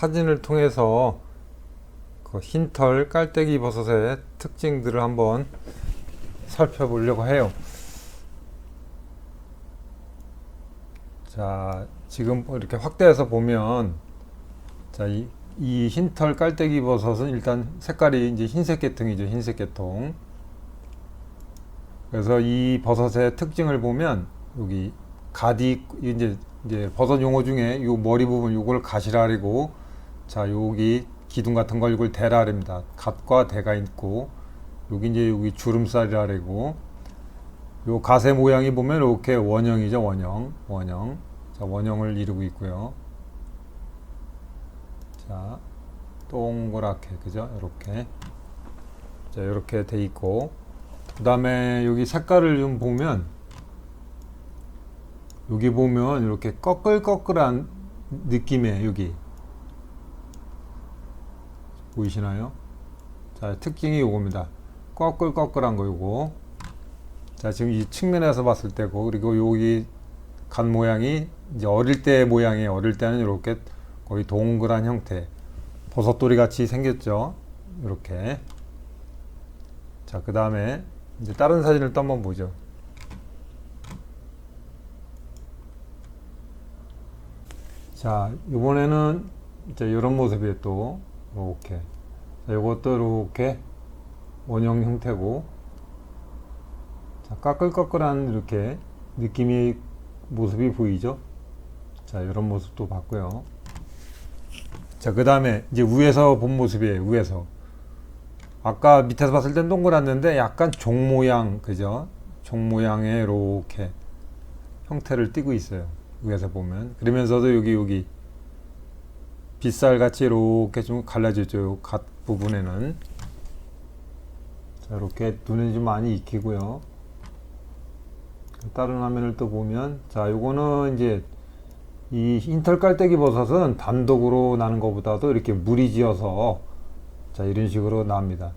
사진을 통해서 그 흰털 깔때기 버섯의 특징들을 한번 살펴보려고 해요. 자, 지금 이렇게 확대해서 보면, 자, 이 흰털 깔때기 버섯은 일단 색깔이 이제 흰색 계통이죠. 흰색 계통. 그래서 이 버섯의 특징을 보면 여기 가디, 이제 버섯 용어 중에 요 머리 부분 요걸 가시라리고, 자, 여기 기둥 같은 걸 이걸 대라립니다. 갓과 대가 있고, 여기 이제 여기 주름살이라고, 요 가세 모양이 보면 이렇게 원형이죠. 원형. 자, 원형을 이루고 있고요. 자, 동그랗게, 그죠? 이렇게. 자, 이렇게 돼 있고, 그 다음에 여기 색깔을 좀 보면, 여기 보면 이렇게 꺼끌꺼끌한 느낌의 여기 보이시나요? 자, 특징이 요겁니다. 꺼끌꺼끌한 거 요거. 자, 지금 이 측면에서 봤을 때고, 그리고 여기 간 모양이 이제 어릴 때 모양이에요. 어릴 때는 이렇게 거의 동그란 형태, 버섯돌이 같이 생겼죠. 이렇게. 자, 그 다음에 이제 다른 사진을 또 한번 보죠. 자, 이번에는 이제 이런 모습이에요. 또 이렇게. 자, 이것도 이렇게 원형 형태고, 자, 까끌까끌한 이렇게 느낌이 모습이 보이죠. 자, 이런 모습도 봤고요. 자, 그 다음에 이제 위에서 본 모습이에요. 위에서. 아까 밑에서 봤을 땐 동그랗는데 약간 종 모양, 그죠? 종 모양의 이렇게 형태를 띠고 있어요. 위에서 보면. 그러면서도 여기 빗살 같이 이렇게 좀 갈라져 있죠. 갓 부분에는. 자, 이렇게 눈에 좀 많이 익히고요. 다른 화면을 또 보면, 자, 요거는 이제 이 흰털 깔때기 버섯은 단독으로 나는 것보다도 이렇게 무리 지어서, 자, 이런 식으로 납니다.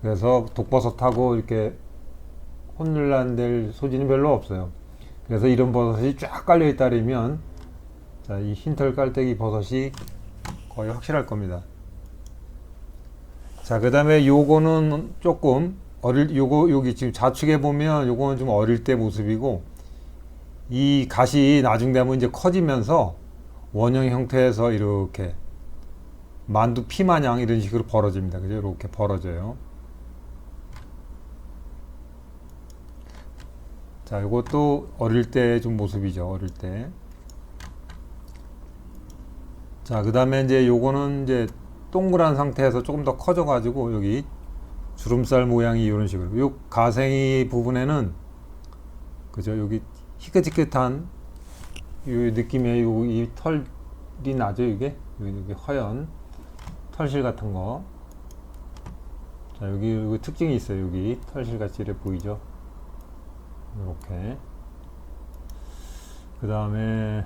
그래서 독버섯하고 이렇게 혼란될 소지는 별로 없어요. 그래서 이런 버섯이 쫙 깔려 있다면, 자, 이 흰털 깔때기 버섯이 거의 확실할 겁니다. 자, 그 다음에 요거는 조금 여기 지금 좌측에 보면 요거는 좀 어릴 때 모습이고, 이 갓이 나중 되면 이제 커지면서 원형 형태에서 이렇게 만두 피 마냥 이런 식으로 벌어집니다. 그죠? 이렇게 벌어져요. 자, 이것도 어릴 때 좀 모습이죠. 어릴 때. 자, 그 다음에 이제 요거는 이제 동그란 상태에서 조금 더 커져가지고 여기 주름살 모양이 이런 식으로. 요 가생이 부분에는, 그죠? 여기 희끗희끗한 이 느낌의 이 털이 나죠. 여기 허연 털실 같은 거. 자, 여기 특징이 있어요. 여기 털실 같이 이렇게 보이죠? 이렇게. 그 다음에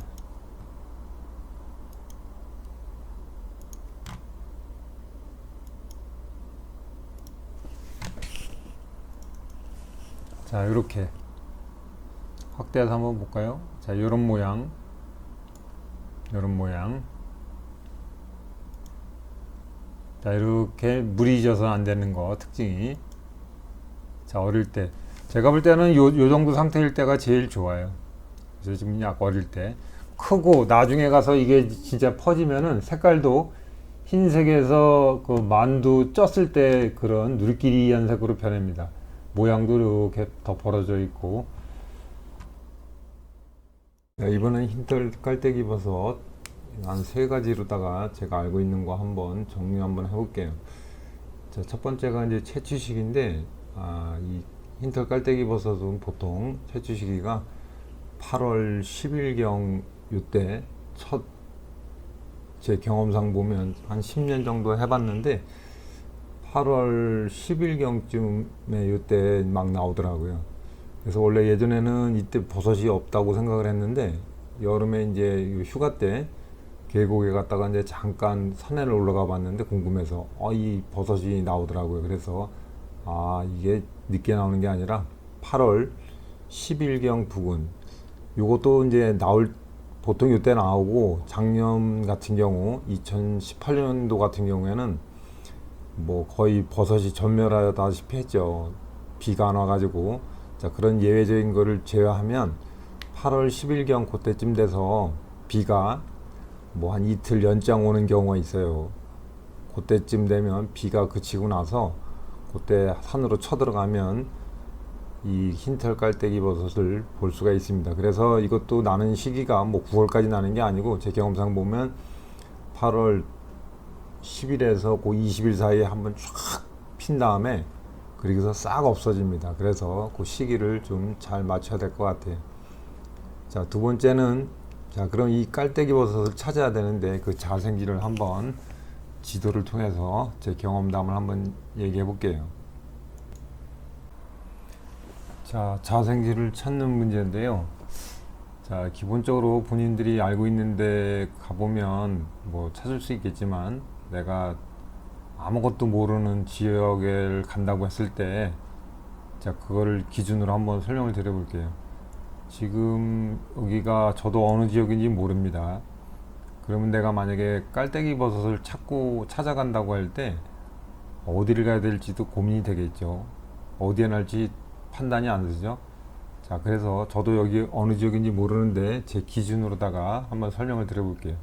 자, 이렇게 확대해서 한번 볼까요? 자, 요런 모양. 자, 이렇게 물이 져서 안 되는 거 특징이. 자, 어릴 때 제가 볼 때는 요 정도 상태일 때가 제일 좋아요. 그래서 지금 약 어릴 때 크고, 나중에 가서 이게 진짜 퍼지면은 색깔도 흰색에서 그 만두 쪘을 때 그런 누리끼리한 색으로 변합니다. 모양도 이렇게 더 벌어져 있고. 네, 이번엔 흰털 깔때기 버섯 한 3가지로다가 제가 알고 있는 거 한번 정리 한번 해볼게요. 자, 첫 번째가 이제 채취 시기인데, 이 흰털 깔때기 버섯은 보통 채취 시기가 8월 10일경 요때 제 경험상 보면 한 10년 정도 해봤는데 8월 10일경쯤에 요때 막 나오더라고요. 그래서 원래 예전에는 이때 버섯이 없다고 생각을 했는데, 여름에 이제 휴가 때 계곡에 갔다가 이제 잠깐 산에를 올라가 봤는데 궁금해서 이 버섯이 나오더라고요. 그래서 이게 늦게 나오는 게 아니라 8월 10일경 부근, 요것도 이제 나올 보통 이때 나오고, 작년 같은 경우 2018년도 같은 경우에는 뭐 거의 버섯이 전멸하다시피 했죠. 비가 안 와가지고. 자, 그런 예외적인 거를 제외하면 8월 10일경 그때쯤 돼서 비가 뭐 한 이틀 연장 오는 경우가 있어요. 그때쯤 되면 비가 그치고 나서 그때 산으로 쳐들어가면 이 흰털 깔때기 버섯을 볼 수가 있습니다. 그래서 이것도 나는 시기가 뭐 9월까지 나는 게 아니고, 제 경험상 보면 8월 10일에서 그 20일 사이에 한번 쫙 핀 다음에 그리고서 싹 없어집니다. 그래서 그 시기를 좀 잘 맞춰야 될 것 같아요. 자, 두 번째는, 자, 그럼 이 깔때기 버섯을 찾아야 되는데 그 자생지를 한번 지도를 통해서 제 경험담을 한번 얘기해 볼게요. 자, 자생지를 찾는 문제인데요. 자, 기본적으로 본인들이 알고 있는데 가보면 뭐 찾을 수 있겠지만, 내가 아무것도 모르는 지역을 간다고 했을 때, 자, 그거를 기준으로 한번 설명을 드려 볼게요. 지금 여기가 저도 어느 지역인지 모릅니다. 그러면 내가 만약에 깔때기 버섯을 찾아간다고 할 때 어디를 가야 될지도 고민이 되겠죠. 어디에 날지 판단이 안 되죠. 자, 그래서 저도 여기 어느 지역인지 모르는데 제 기준으로다가 한번 설명을 드려볼게요.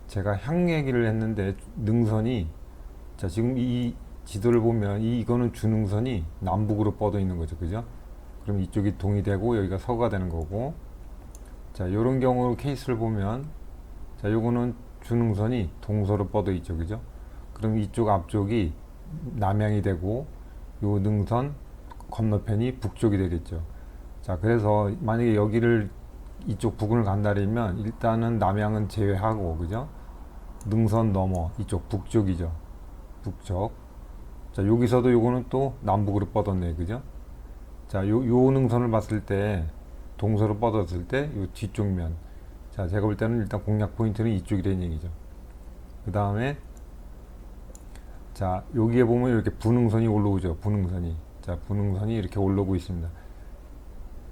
제가 향 얘기를 했는데, 능선이, 자, 지금 이 지도를 보면 이거는 주능선이 남북으로 뻗어 있는 거죠. 그죠? 그럼 이쪽이 동이 되고 여기가 서가 되는 거고, 자, 요런 경우 케이스를 보면, 자, 요거는 주능선이 동서로 뻗어 있죠. 그죠? 그럼 이쪽 앞쪽이 남향이 되고, 요 능선 건너편이 북쪽이 되겠죠. 자, 그래서 만약에 여기를 이쪽 부근을 간다면 일단은 남향은 제외하고, 그죠? 능선 넘어 이쪽 북쪽이죠. 북쪽. 자, 여기서도 요거는 또 남북으로 뻗었네. 그죠? 자, 요 능선을 봤을 때, 동서로 뻗었을 때 요 뒤쪽 면. 자, 제가 볼 때는 일단 공략 포인트는 이쪽이라는 얘기죠. 그 다음에, 자, 여기에 보면 이렇게 분흥선이 올라오죠. 분흥선이. 자, 분흥선이 이렇게 올라오고 있습니다.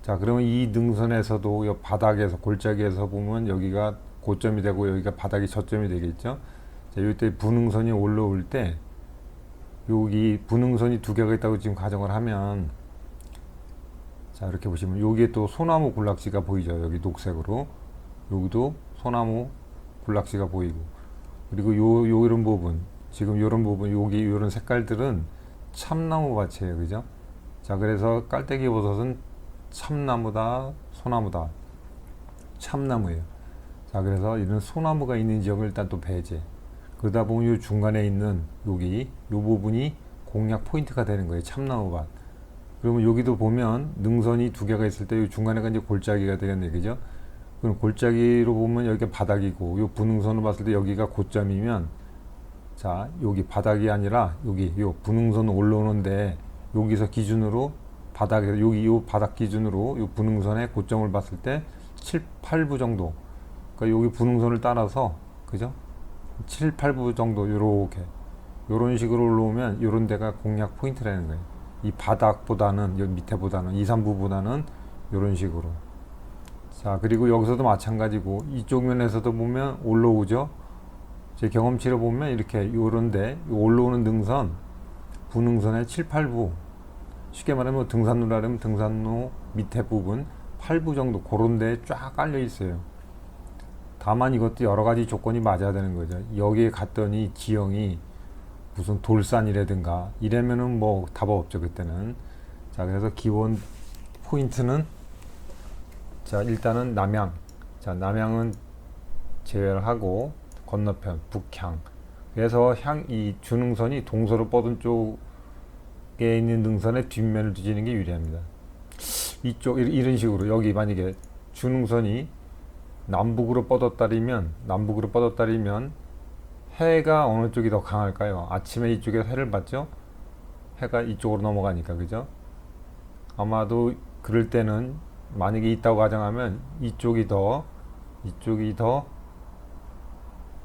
자, 그러면 이 능선에서도 이 바닥에서, 골짜기에서 보면 여기가 고점이 되고 여기가 바닥이 저점이 되겠죠. 자, 이때 분흥선이 올라올 때, 여기 분흥선이 두 개가 있다고 지금 가정을 하면, 자, 이렇게 보시면 여기에 또 소나무 군락지가 보이죠. 여기 녹색으로. 여기도 소나무 군락지가 보이고, 그리고 이런 부분, 지금 이런 부분, 여기 이런 색깔들은 참나무 밭이에요. 그죠? 자, 그래서 깔때기 버섯은 참나무다, 소나무다. 참나무예요. 자, 그래서 이런 소나무가 있는 지역을 일단 또 배제. 그러다 보면 이 중간에 있는 이 부분이 공략 포인트가 되는 거예요. 참나무 밭. 그러면 여기도 보면 능선이 두 개가 있을 때 이 중간에가 이제 골짜기가 되겠네. 그죠? 그럼 골짜기로 보면 여기가 바닥이고, 이 분흥선을 봤을 때 여기가 고점이면, 자, 여기 바닥이 아니라 여기 요 분흥선 올라오는데, 여기서 기준으로 바닥에, 여기 요 바닥 기준으로 요 분흥선의 고점을 봤을 때 7, 8부 정도. 그러니까 여기 분흥선을 따라서, 그죠? 7, 8부 정도 요렇게 요런 식으로 올라오면 요런 데가 공략 포인트라는 거예요. 이 바닥보다는, 여기 밑에보다는, 2, 3부보다는 요런 식으로. 자, 그리고 여기서도 마찬가지고, 이쪽 면에서도 보면 올라오죠. 제 경험치로 보면 이렇게 요런데, 올라오는 능선, 분흥선의 7, 8부. 쉽게 말하면 등산로라면 등산로 밑에 부분 8부 정도, 그런 데에 쫙 깔려 있어요. 다만 이것도 여러 가지 조건이 맞아야 되는 거죠. 여기에 갔더니 지형이 무슨 돌산이라든가 이러면은 뭐 답 없죠, 그때는. 자, 그래서 기본 포인트는, 자, 일단은 남향. 자, 남향은 제외를 하고 건너편 북향. 그래서 이 주능선이 동서로 뻗은 쪽에 있는 능선의 뒷면을 뒤지는 게 유리합니다. 이쪽 이런 식으로, 여기 만약에 주능선이 남북으로 뻗었다리면 해가 어느 쪽이 더 강할까요? 아침에 이쪽에 해를 받죠? 해가 이쪽으로 넘어가니까. 그죠? 아마도 그럴 때는, 만약에 있다고 가정하면 이쪽이 더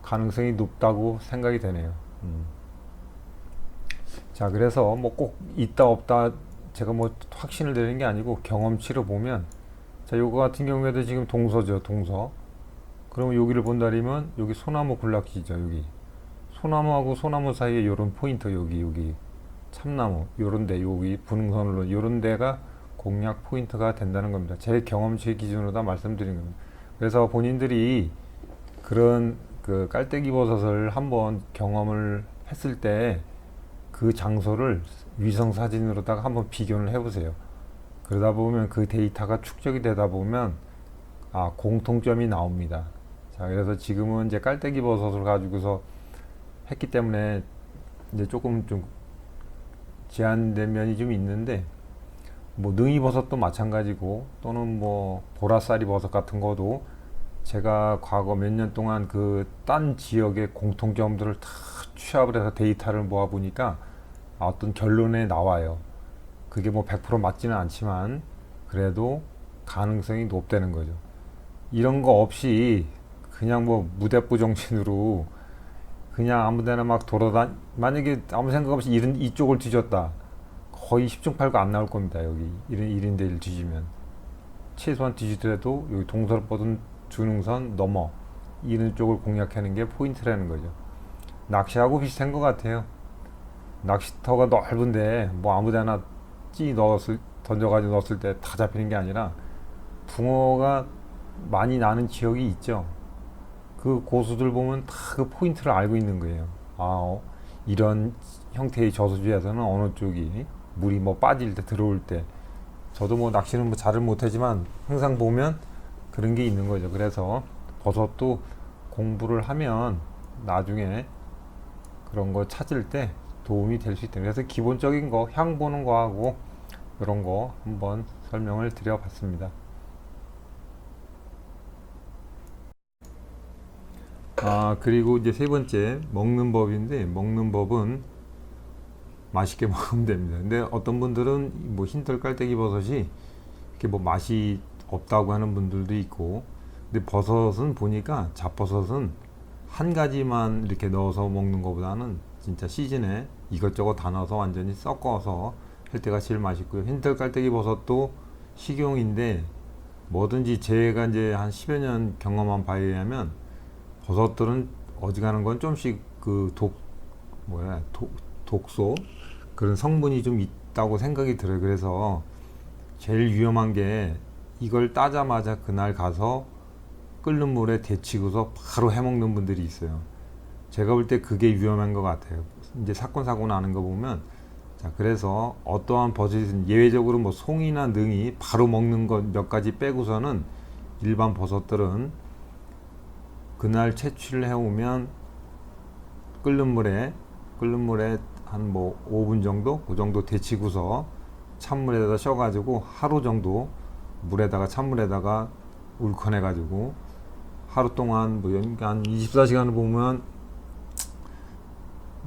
가능성이 높다고 생각이 되네요. 자, 그래서 뭐 꼭 있다 없다 제가 뭐 확신을 내는 게 아니고 경험치로 보면, 자, 요거 같은 경우에도 지금 동서죠. 동서. 그러면 여기를 본다면 여기 소나무 군락지죠. 여기 소나무하고 소나무 사이에 요런 포인트, 여기 참나무 요런데, 여기 분홍선으로 요런 데가 공략 포인트가 된다는 겁니다. 제 경험치 기준으로 다 말씀드린 겁니다. 그래서 본인들이 그런 그 깔때기 버섯을 한번 경험을 했을 때 그 장소를 위성 사진으로다가 한번 비교를 해보세요. 그러다 보면 그 데이터가 축적이 되다 보면 공통점이 나옵니다. 자, 그래서 지금은 이제 깔때기 버섯을 가지고서 했기 때문에 이제 조금 좀 제한된 면이 좀 있는데, 뭐 능이버섯도 마찬가지고 또는 뭐 보라쌀이 버섯 같은 거도 제가 과거 몇 년 동안 그 딴 지역의 공통점들을 다 취합을 해서 데이터를 모아 보니까 어떤 결론에 나와요. 그게 뭐 100% 맞지는 않지만 그래도 가능성이 높다는 거죠. 이런 거 없이 그냥 뭐 무대부 정신으로 그냥 아무데나 막 만약에 아무 생각 없이 이쪽을 뒤졌다, 거의 10중 8구 안 나올 겁니다. 여기 이런 데를 뒤지면 최소한 뒤지더라도 여기 동서뻗은 준흥선 넘어 이런 쪽을 공략하는 게 포인트라는 거죠. 낚시하고 비슷한 것 같아요. 낚시터가 넓은데 뭐 아무데나 던져가지고 넣었을 때 다 잡히는 게 아니라 붕어가 많이 나는 지역이 있죠. 그 고수들 보면 다 그 포인트를 알고 있는 거예요. 이런 형태의 저수지에서는 어느 쪽이 물이 뭐 빠질 때, 들어올 때. 저도 뭐 낚시는 뭐 잘은 못하지만 항상 보면 그런 게 있는 거죠. 그래서 버섯도 공부를 하면 나중에 그런 거 찾을 때 도움이 될 수 있다. 그래서 기본적인 거, 향 보는 거하고 이런 거 한번 설명을 드려봤습니다. 그리고 이제 세 번째, 먹는 법인데, 먹는 법은 맛있게 먹으면 됩니다. 근데 어떤 분들은 뭐 흰털 깔때기 버섯이 이렇게 뭐 맛이 없다고 하는 분들도 있고, 근데 버섯은 보니까 잡버섯은 한 가지만 이렇게 넣어서 먹는 것보다는 진짜 시즌에 이것저것 다 넣어서 완전히 섞어서 할 때가 제일 맛있고요. 흰털 깔때기 버섯도 식용인데 뭐든지 제가 이제 한 10여 년 경험한 바에 의하면 버섯들은 어지간한 건 좀씩 그 독소 그런 성분이 좀 있다고 생각이 들어요. 그래서 제일 위험한 게 이걸 따자마자 그날 가서 끓는 물에 데치고서 바로 해먹는 분들이 있어요. 제가 볼 때 그게 위험한 것 같아요. 이제 사건 나는 거 보면, 자, 그래서 어떠한 버섯은 예외적으로 뭐 송이나 능이 바로 먹는 것 몇 가지 빼고서는 일반 버섯들은 그날 채취를 해오면 끓는 물에 한 뭐 5분 정도 그 정도 데치고서 찬물에다 셔가지고 하루 정도 찬물에다가 울컥해가지고 하루 동안 한 24시간을 보면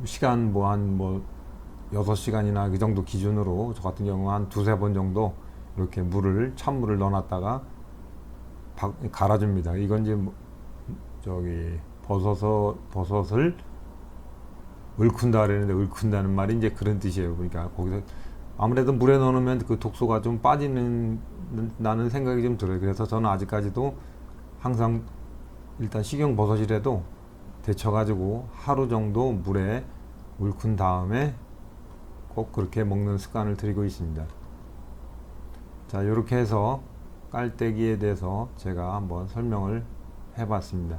시간 한 6시간이나 그 정도 기준으로 저 같은 경우 한 두세 번 정도 이렇게 찬물을 넣어놨다가 갈아줍니다. 이건 이제 버섯을 을쿤다 그러는데, 을쿤다는 말이 이제 그런 뜻이에요. 그러니까 거기서 아무래도 물에 넣으면 그 독소가 좀 나는 생각이 좀 들어요. 그래서 저는 아직까지도 항상 일단 식용 버섯이라도 데쳐가지고 하루 정도 물에 울큰 다음에 꼭 그렇게 먹는 습관을 들이고 있습니다. 자, 이렇게 해서 깔때기에 대해서 제가 한번 설명을 해봤습니다.